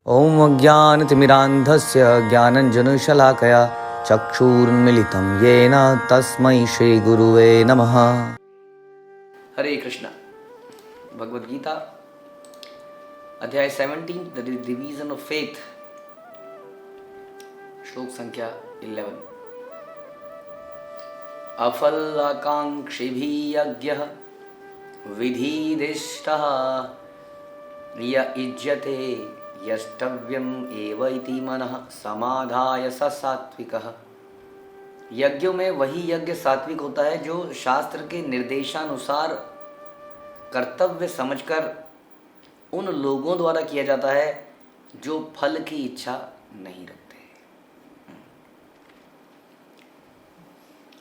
ॐ अज्ञानतिमिरान्धस्य ज्ञानञ्जनशलाकया चक्षुरुन्मीलितं येन तस्मै श्रीगुरुवे नमः। हरे कृष्णा। भगवद गीता अध्याय 17 द डिवीजन ऑफ फेथ, श्लोक संख्या 11। अफलाकांक्षिभिः यज्ञः विधिदिष्टः य युज्यते यष्टव्यम एव इति मनः समाधाय स सात्विकः। यज्ञों में वही यज्ञ सात्विक होता है जो शास्त्र के निर्देशानुसार कर्तव्य समझकर उन लोगों द्वारा किया जाता है जो फल की इच्छा नहीं रखते।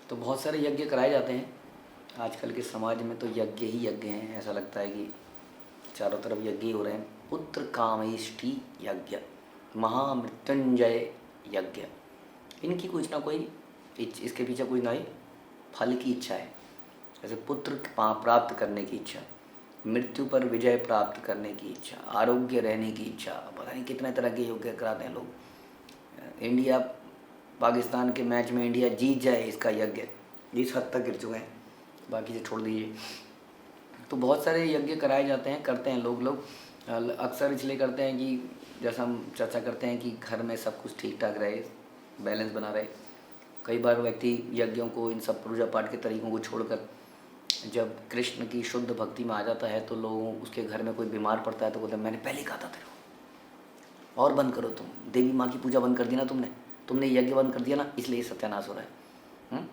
तो बहुत सारे यज्ञ कराए जाते हैं आजकल के समाज में, तो यज्ञ ही यज्ञ हैं। ऐसा लगता है कि चारों तरफ यज्ञ ही हो रहे हैं। पुत्र कामेष्टि यज्ञ, महामृत्युंजय यज्ञ, इनकी कुछ ना कोई इसके पीछे कुछ ना ही फल की इच्छा है। जैसे पुत्र प्राप्त करने की इच्छा, मृत्यु पर विजय प्राप्त करने की इच्छा, आरोग्य रहने की इच्छा, पता नहीं कितने तरह के यज्ञ कराते हैं लोग। इंडिया पाकिस्तान के मैच में इंडिया जीत जाए, इसका यज्ञ इस हद तक गिर चुके हैं, बाकी से छोड़ दीजिए। तो बहुत सारे यज्ञ कराए जाते हैं, करते हैं लोग अक्सर इसलिए करते हैं कि जैसा हम चर्चा करते हैं कि घर में सब कुछ ठीक ठाक रहे, बैलेंस बना रहे। कई बार व्यक्ति यज्ञों को, इन सब पूजा पाठ के तरीकों को छोड़कर जब कृष्ण की शुद्ध भक्ति में आ जाता है तो लोगों, उसके घर में कोई बीमार पड़ता है तो बोलते हैं मैंने पहले कहा था तेरे को, और बंद करो, तुम देवी माँ की पूजा बंद कर दी ना, तुमने यज्ञ बंद कर दिया ना, इसलिए सत्यानाश हो रहा है।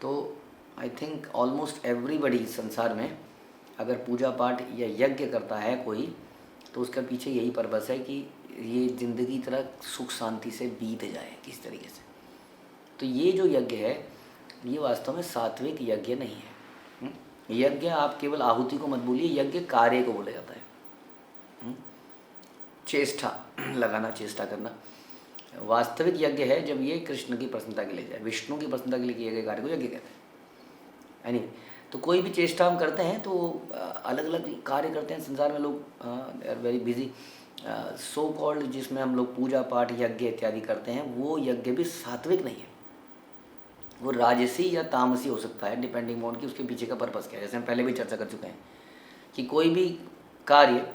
तो आई थिंक ऑलमोस्ट एवरीबडी संसार में अगर पूजा पाठ या यज्ञ करता है कोई, तो उसका पीछे यही पर्पस है कि ये ज़िंदगी तरह सुख शांति से बीत जाए किस तरीके से। तो ये जो यज्ञ है ये वास्तव में सात्विक यज्ञ नहीं है। यज्ञ आप केवल आहुति को मत बोलिए, यज्ञ कार्य को बोला जाता है। चेष्टा लगाना, चेष्टा करना। वास्तविक यज्ञ है जब ये कृष्ण की प्रसन्नता के लिए जाए, विष्णु की प्रसन्नता के लिए किए गए कार्य को यज्ञ कहते हैं। एनीवे, तो कोई भी चेष्टा हम करते हैं तो अलग अलग कार्य करते हैं संसार में लोग, are very busy. So called जिसमें हम लोग पूजा पाठ यज्ञ इत्यादि करते हैं, वो यज्ञ भी सात्विक नहीं है, वो राजसी या तामसी हो सकता है, डिपेंडिंग ऑन कि उसके पीछे का पर्पस क्या है। जैसे हम पहले भी चर्चा कर चुके हैं कि कोई भी कार्य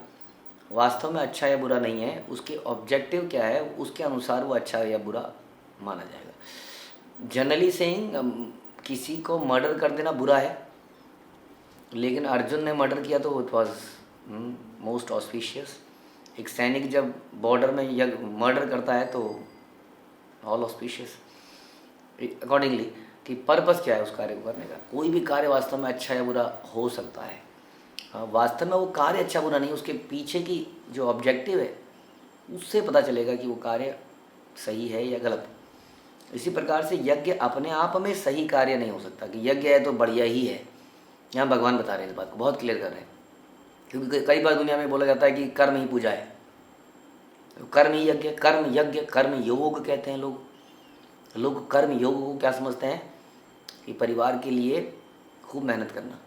वास्तव में अच्छा या बुरा नहीं है, उसके ऑब्जेक्टिव क्या है, उसके अनुसार वो अच्छा या बुरा माना जाएगा। जनरली सेइंग, किसी को मर्डर कर देना बुरा है, लेकिन अर्जुन ने मर्डर किया तो इट वॉज मोस्ट ऑस्पिशियस। एक सैनिक जब बॉर्डर में मर्डर करता है तो ऑल ऑस्पिशियस। अकॉर्डिंगली कि पर्पस क्या है उस कार्य को करने का। कोई भी कार्य वास्तव में अच्छा या बुरा हो सकता है। वास्तव में वो कार्य अच्छा बुरा नहीं, उसके पीछे की जो ऑब्जेक्टिव है उससे पता चलेगा कि वो कार्य सही है या गलत। इसी प्रकार से यज्ञ अपने आप में सही कार्य नहीं हो सकता कि यज्ञ है तो बढ़िया ही है। यहाँ भगवान बता रहे हैं इस बात को, बहुत क्लियर कर रहे हैं। क्योंकि कई बार दुनिया में बोला जाता है कि कर्म ही पूजा है, कर्म ही यज्ञ, कर्म यज्ञ, कर्म योग कहते हैं लोग कर्म योग को क्या समझते हैं कि परिवार के लिए खूब मेहनत करना,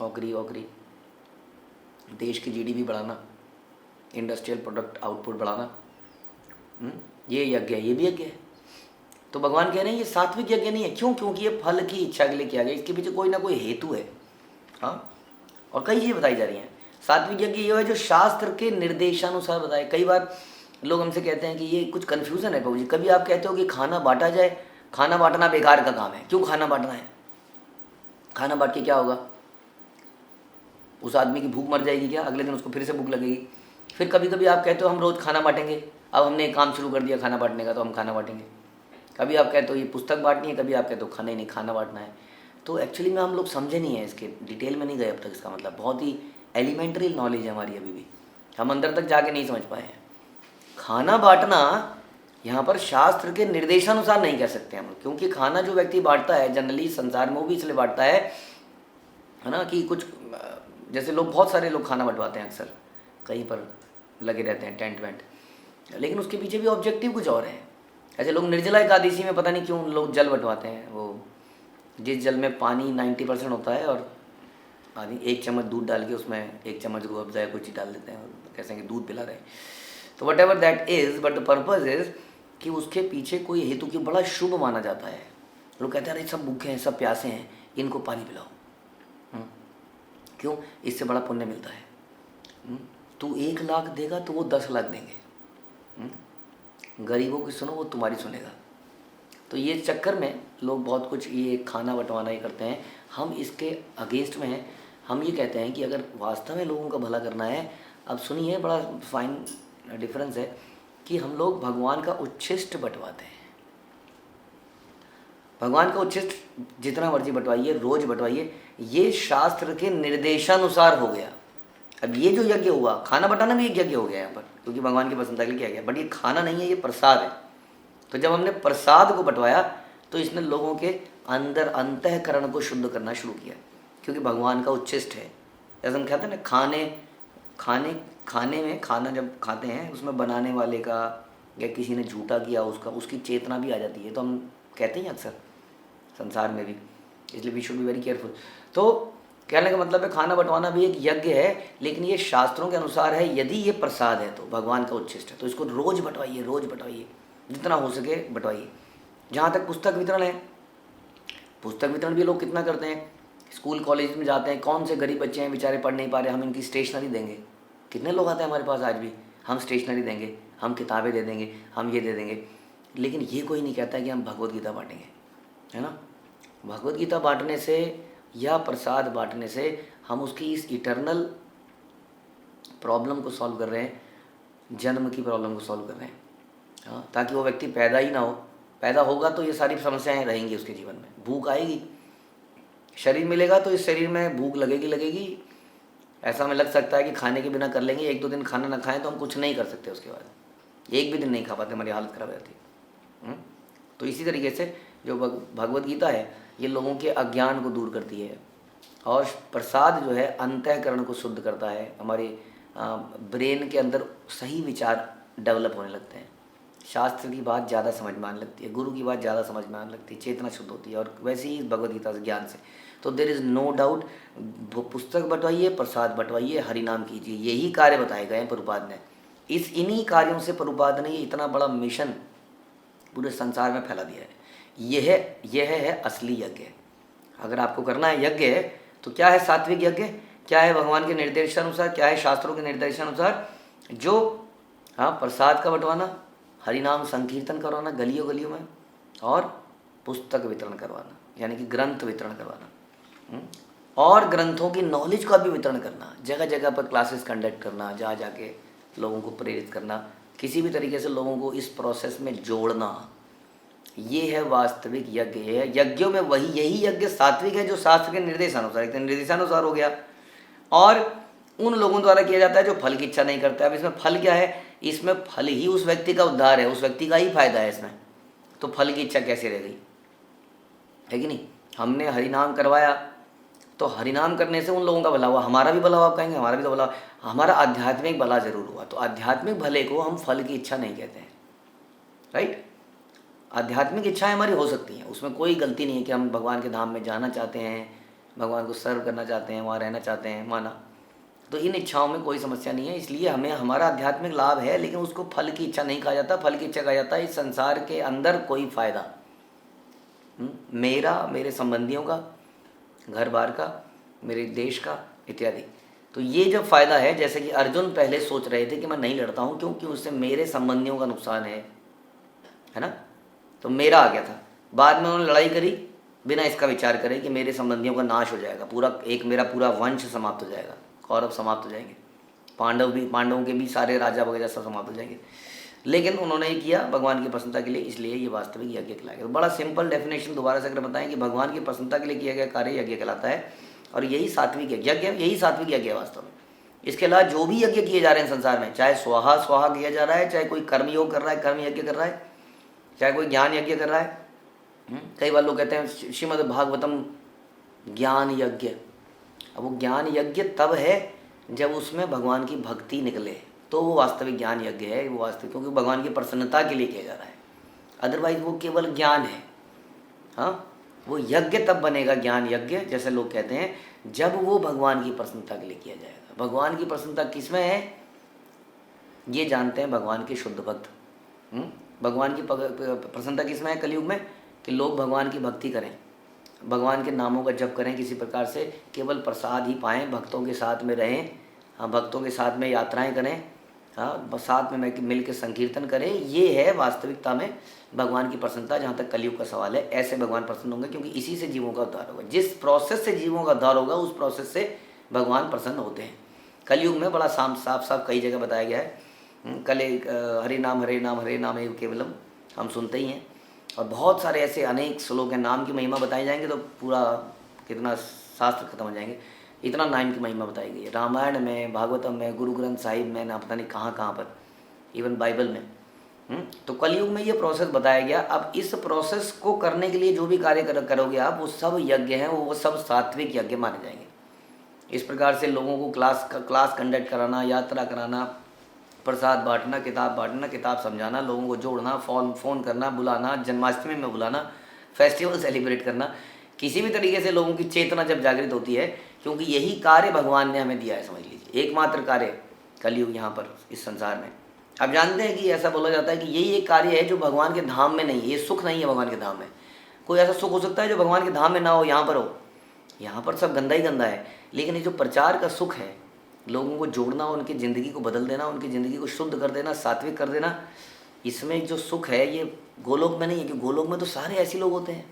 नौकरी, देश की जीडीपी बढ़ाना, इंडस्ट्रियल प्रोडक्ट आउटपुट बढ़ाना, ये यज्ञ है, ये भी यज्ञ है। तो भगवान कह रहे हैं ये सात्विक यज्ञ नहीं है। क्यों? क्योंकि ये फल की इच्छा के लिए किया गया, इसके पीछे कोई ना कोई हेतु है। हाँ, और कई चीज़ें बताई जा रही हैं। सात्विक यज्ञ ये है जो शास्त्र के निर्देशानुसार बताए। कई बार लोग हमसे कहते हैं कि ये कुछ कन्फ्यूज़न है प्रभु जी। कभी आप कहते हो कि खाना बांटा जाए, खाना बांटना बेकार का काम है। क्यों खाना बांटना है? खाना बांट के क्या होगा? उस आदमी की भूख मर जाएगी क्या? अगले दिन उसको फिर से भूख लगेगी। फिर कभी कभी आप कहते हो हम रोज़ खाना बांटेंगे, अब हमने एक काम शुरू कर दिया खाना बांटने का, तो हम खाना बांटेंगे। कभी आप कहते हो ये पुस्तक बांटनी है, कभी आप कहते हो खाना ही नहीं, खाना बांटना है। तो एक्चुअली में हम लोग समझे नहीं है, इसके डिटेल में नहीं गए अब तक। इसका मतलब बहुत ही एलिमेंट्री नॉलेज है हमारी, अभी भी हम अंदर तक जाके नहीं समझ पाए हैं। खाना बांटना यहाँ पर शास्त्र के निर्देशानुसार नहीं कह सकते हम, क्योंकि खाना जो व्यक्ति बांटता है जनरली संसार में वो भी इसलिए बांटता है ना, कि कुछ जैसे लोग, बहुत सारे लोग खाना बंटवाते हैं अक्सर, कहीं पर लगे रहते हैं टेंट वेंट, लेकिन उसके पीछे भी ऑब्जेक्टिव कुछ और है। ऐसे लोग निर्जला एकादशी में पता नहीं क्यों लोग जल बंटवाते हैं, वो जिस जल में पानी 90% होता है और आदि 1 चम्मच दूध डाल के उसमें 1 चम्मच रूह अफ़ज़ा या कुछ चीज़ डाल देते हैं और कहते हैं कि दूध पिला रहे हैं। तो what ever that is, but the purpose is कि उसके पीछे कोई हेतु की बड़ा शुभ माना जाता है। लोग कहते हैं अरे सब भूखे हैं, सब प्यासे हैं, इनको पानी पिलाओ। क्यों? इससे बड़ा पुण्य मिलता है। तू 1 लाख देगा तो वो 10 लाख देंगे। गरीबों की सुनो, वो तुम्हारी सुनेगा। तो ये चक्कर में लोग बहुत कुछ ये खाना बंटवाना ही करते हैं। हम इसके अगेंस्ट में हैं। हम ये कहते हैं कि अगर वास्तव में लोगों का भला करना है, अब सुनिए बड़ा फाइन डिफरेंस है कि हम लोग भगवान का उच्छिष्ट बंटवाते हैं। भगवान का उच्छिष्ट जितना मर्जी बंटवाइए, रोज बंटवाइए, ये शास्त्र के निर्देशानुसार हो गया। अब ये जो यज्ञ हुआ, खाना बंटाना भी एक यज्ञ हो गया यहाँ पर, क्योंकि भगवान की प्रसन्नता के लिए किया गया। बट ये खाना नहीं है, ये प्रसाद है। तो जब हमने प्रसाद को बंटवाया तो इसने लोगों के अंदर अंतःकरण को शुद्ध करना शुरू किया, क्योंकि भगवान का उच्छिष्ट है। जैसे हम कहते हैं ना, खाने में खाना जब खाते हैं उसमें बनाने वाले का या किसी ने झूठा किया उसकी चेतना भी आ जाती है। तो हम कहते हैं अक्सर संसार में भी, इसलिए we should be very careful. तो कहने का मतलब है खाना बंटवाना भी एक यज्ञ है, लेकिन ये शास्त्रों के अनुसार है। यदि ये प्रसाद है तो भगवान का उच्छिष्ट है, तो इसको रोज बंटवाइए, जितना हो सके बंटवाइए। जहाँ तक पुस्तक वितरण है, पुस्तक वितरण भी लोग कितना करते हैं। स्कूल कॉलेज में जाते हैं, कौन से गरीब बच्चे हैं बेचारे पढ़ नहीं पा रहे, हम इनकी स्टेशनरी देंगे। कितने लोग आते हैं हमारे पास आज भी, हम स्टेशनरी देंगे, हम किताबें दे देंगे, हम ये दे देंगे। लेकिन ये कोई नहीं कहता कि हम भगवद गीता बांटेंगे, है ना। भगवद गीता बांटने से या प्रसाद बांटने से हम उसकी इस इटर्नल प्रॉब्लम को सॉल्व कर रहे हैं, जन्म की प्रॉब्लम को सॉल्व कर रहे हैं। हाँ, ताकि वो व्यक्ति पैदा ही ना हो। पैदा होगा तो ये सारी समस्याएं रहेंगी उसके जीवन में। भूख आएगी, शरीर मिलेगा तो इस शरीर में भूख लगेगी। ऐसा हमें लग सकता है कि खाने के बिना कर लेंगे, 1-2 दिन खाना ना खाएं तो हम कुछ नहीं कर सकते। उसके बाद 1 भी दिन नहीं खा पाते, हमारी हालत ख़राब हो जाती है। तो इसी तरीके से जो भगवद गीता है ये लोगों के अज्ञान को दूर करती है, और प्रसाद जो है अंतःकरण को शुद्ध करता है। हमारे ब्रेन के अंदर सही विचार डेवलप होने लगते हैं। शास्त्र की बात ज़्यादा समझ में आने लगती है, गुरु की बात ज़्यादा समझ में आने लगती है, चेतना शुद्ध होती है। और वैसे ही भगवद गीता से, ज्ञान से, तो देयर इज़ नो डाउट, पुस्तक बंटवाइए, प्रसाद बंटवाइए, हरिनाम कीजिए, यही कार्य बताए गए हैं प्रभुपाद ने। इन्हीं कार्यों से प्रभुपाद ने इतना बड़ा मिशन पूरे संसार में फैला दिया है। यह है असली यज्ञ। अगर आपको करना है यज्ञ है तो क्या है? सात्विक यज्ञ। क्या है? भगवान के निर्देशानुसार। क्या है? शास्त्रों के निर्देशानुसार जो प्रसाद का बंटवाना, हरिनाम संकीर्तन करवाना गलियों गलियों में, और पुस्तक वितरण करवाना, यानी कि ग्रंथ वितरण करवाना, और ग्रंथों की नॉलेज का भी वितरण करना, जगह जगह पर क्लासेस कंडक्ट करना, जा जाके लोगों को प्रेरित करना, किसी भी तरीके से लोगों को इस प्रोसेस में जोड़ना। ये है वास्तविक यज्ञ। है यज्ञों में यही यज्ञ सात्विक है जो शास्त्र के निर्देशानुसार हो गया, और उन लोगों द्वारा किया जाता है जो फल की इच्छा नहीं करता। अब इसमें फल क्या है? इसमें फल ही उस व्यक्ति का उद्धार है, उस व्यक्ति का ही फायदा है इसमें। तो फल की इच्छा कैसे रह गई, है कि नहीं? हमने हरिनाम करवाया तो हरिनाम करने से उन लोगों का भला हुआ, हमारा भी भला हुआ। आप कहेंगे हमारा भी तो भला, हमारा आध्यात्मिक भला जरूर हुआ। तो आध्यात्मिक भले को हम फल की इच्छा नहीं कहते हैं, राइट। आध्यात्मिक इच्छाएं हमारी हो सकती हैं, उसमें कोई गलती नहीं है कि हम भगवान के धाम में जाना चाहते हैं, भगवान को सर्व करना चाहते हैं, वहाँ रहना चाहते हैं, माना। तो इन इच्छाओं में कोई समस्या नहीं है। इसलिए हमें हमारा आध्यात्मिक लाभ है, लेकिन उसको फल की इच्छा नहीं कहा जाता। फल की इच्छा कहा जाता है इस संसार के अंदर कोई फायदा, मेरा, मेरे संबंधियों का, घर बार का, मेरे देश का, इत्यादि। तो ये जब फायदा है, जैसे कि अर्जुन पहले सोच रहे थे कि मैं नहीं लड़ता हूँ क्योंकि उससे मेरे संबंधियों का नुकसान है ना, तो मेरा आ गया था। बाद में उन्होंने लड़ाई करी बिना इसका विचार करे कि मेरे संबंधियों का नाश हो जाएगा, मेरा पूरा वंश समाप्त हो जाएगा, कौरव समाप्त हो जाएंगे, पांडवों के भी सारे राजा वगैरह सब समाप्त हो जाएंगे। लेकिन उन्होंने ये किया भगवान की प्रसन्नता के लिए, इसलिए ये वास्तविक यज्ञ कहलाएगा। तो बड़ा सिंपल डेफिनेशन दोबारा से अगर बताएं कि भगवान की प्रसन्नता के लिए किया गया कार्य यज्ञ कहलाता है, और यही सात्विक यज्ञ यही सात्विक यज्ञ है वास्तव में। इसके अलावा जो भी यज्ञ किए जा रहे हैं संसार में, चाहे स्वाहा किया जा रहा है, चाहे कोई कर्मयोग कर रहा है, कर्म यज्ञ कर रहा है, चाहे कोई ज्ञान यज्ञ कर रहा है। कई बार लोग कहते हैं श्रीमद् भागवतम ज्ञान यज्ञ। अब वो ज्ञान यज्ञ तब है जब उसमें भगवान की भक्ति निकले, तो वो वास्तविक ज्ञान यज्ञ है। वो वास्तविक, क्योंकि भगवान की प्रसन्नता के लिए किया जा रहा है। अदरवाइज वो केवल ज्ञान है। हाँ, वो यज्ञ तब बनेगा ज्ञान यज्ञ, जैसे लोग कहते हैं जब वो भगवान की प्रसन्नता के लिए किया जाएगा। भगवान की प्रसन्नता किसमें है ये जानते हैं भगवान के शुद्ध भक्त। भगवान की प्रसन्नता किसमें है कलयुग में? कि लोग भगवान की भक्ति करें, भगवान के नामों का जप करें, किसी प्रकार से केवल प्रसाद ही पाएं, भक्तों के साथ में रहें, हाँ भक्तों के साथ में यात्राएं करें, हाँ साथ में मिल के संकीर्तन करें। ये है वास्तविकता में भगवान की प्रसन्नता। जहाँ तक कलयुग का सवाल है, ऐसे भगवान प्रसन्न होंगे, क्योंकि इसी से जीवों का उद्धार होगा। जिस प्रोसेस से जीवों का उद्धार होगा उस प्रोसेस से भगवान प्रसन्न होते हैं। कलयुग में बड़ा साफ साफ कई जगह बताया गया है। कल हरे नाम हरे नाम हरे नाम एव केवलम हम सुनते ही हैं, और बहुत सारे ऐसे अनेक श्लोक हैं। नाम की महिमा बताई जाएंगे तो पूरा कितना शास्त्र खत्म हो जाएंगे, इतना नाम की महिमा बताई गई है रामायण में, भागवतम में, गुरु ग्रंथ साहिब में, ना पता नहीं कहाँ कहाँ पर, इवन बाइबल में। तो कलयुग में ये प्रोसेस बताया गया। अब इस प्रोसेस को करने के लिए जो भी कार्य करोगे आप, वो सब यज्ञ हैं, वो सब सात्विक यज्ञ माने जाएंगे। इस प्रकार से लोगों को क्लास कंडक्ट कराना, यात्रा कराना, प्रसाद बांटना, किताब समझाना, लोगों को जोड़ना, फ़ोन करना, बुलाना, जन्माष्टमी में बुलाना, फेस्टिवल सेलिब्रेट करना, किसी भी तरीके से लोगों की चेतना जब जागृत होती है, क्योंकि यही कार्य भगवान ने हमें दिया है। समझ लीजिए एकमात्र कार्य कलयुग यहाँ पर इस संसार में। आप जानते हैं कि ऐसा बोला जाता है कि यही एक कार्य है जो भगवान के धाम में नहीं है। ये सुख नहीं है भगवान के धाम में। कोई ऐसा सुख हो सकता है जो भगवान के धाम में ना हो, यहाँ पर हो? यहाँ पर सब गंदा ही गंदा है। लेकिन ये जो प्रचार का सुख है, लोगों को जोड़ना, उनकी ज़िंदगी को बदल देना, उनकी ज़िंदगी को शुद्ध कर देना, सात्विक कर देना, इसमें जो सुख है ये गोलोक में नहीं है। क्योंकि गोलोक में तो सारे ऐसे लोग होते हैं,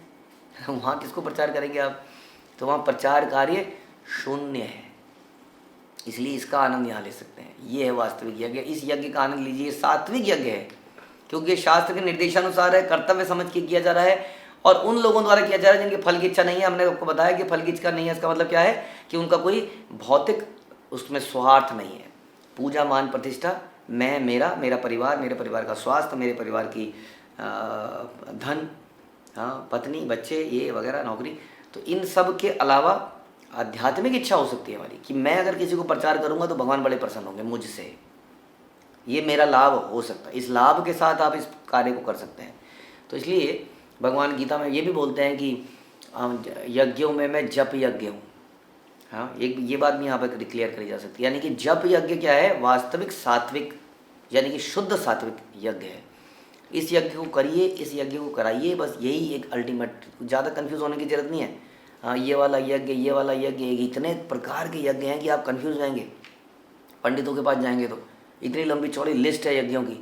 वहाँ किसको प्रचार करेंगे आप? तो वहाँ प्रचार कार्य शून्य है। इसलिए इसका आनंद यहाँ ले सकते हैं। ये है वास्तविक यज्ञ। इस यज्ञ का आनंद लीजिए। सात्विक यज्ञ है क्योंकि शास्त्र के निर्देशानुसार है, कर्तव्य समझ के किया जा रहा है, और उन लोगों द्वारा किया जा रहा है जिनके फल की इच्छा नहीं है। हमने आपको बताया कि फल की इच्छा नहीं है, इसका मतलब क्या है कि उनका कोई भौतिक उसमें स्वार्थ नहीं है। पूजा, मान, प्रतिष्ठा, मैं, मेरा परिवार, मेरे परिवार का स्वास्थ्य, मेरे परिवार की धन, हाँ पत्नी, बच्चे, ये वगैरह, नौकरी, तो इन सब के अलावा आध्यात्मिक इच्छा हो सकती है हमारी कि मैं अगर किसी को प्रचार करूंगा तो भगवान बड़े प्रसन्न होंगे मुझसे, ये मेरा लाभ हो सकता है। इस लाभ के साथ आप इस कार्य को कर सकते हैं। तो इसलिए भगवान गीता में ये भी बोलते हैं कि यज्ञों में मैं जप यज्ञ हूँ। हाँ, एक ये बात भी यहाँ पर क्लियर करी जा सकती है। यानी कि जप यज्ञ क्या है? वास्तविक सात्विक, यानी कि शुद्ध सात्विक यज्ञ है। इस यज्ञ को करिए, इस यज्ञ को कराइए, बस यही एक अल्टीमेट। ज़्यादा कंफ्यूज होने की जरूरत नहीं है। हाँ, ये वाला यज्ञ, ये वाला यज्ञ, इतने प्रकार के यज्ञ हैं कि आप कंफ्यूज हो जाएंगे। पंडितों के पास जाएंगे तो इतनी लंबी चौड़ी लिस्ट है यज्ञों की।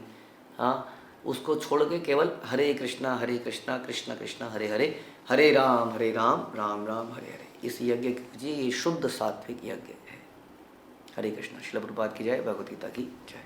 हाँ, उसको छोड़ के केवल हरे कृष्णा कृष्ण कृष्ण हरे हरे, हरे राम राम राम हरे हरे, इस यज्ञ की ये शुद्ध सात्विक यज्ञ है। हरे कृष्ण। श्रील प्रभुपाद की जय, भगवद गीता की जय।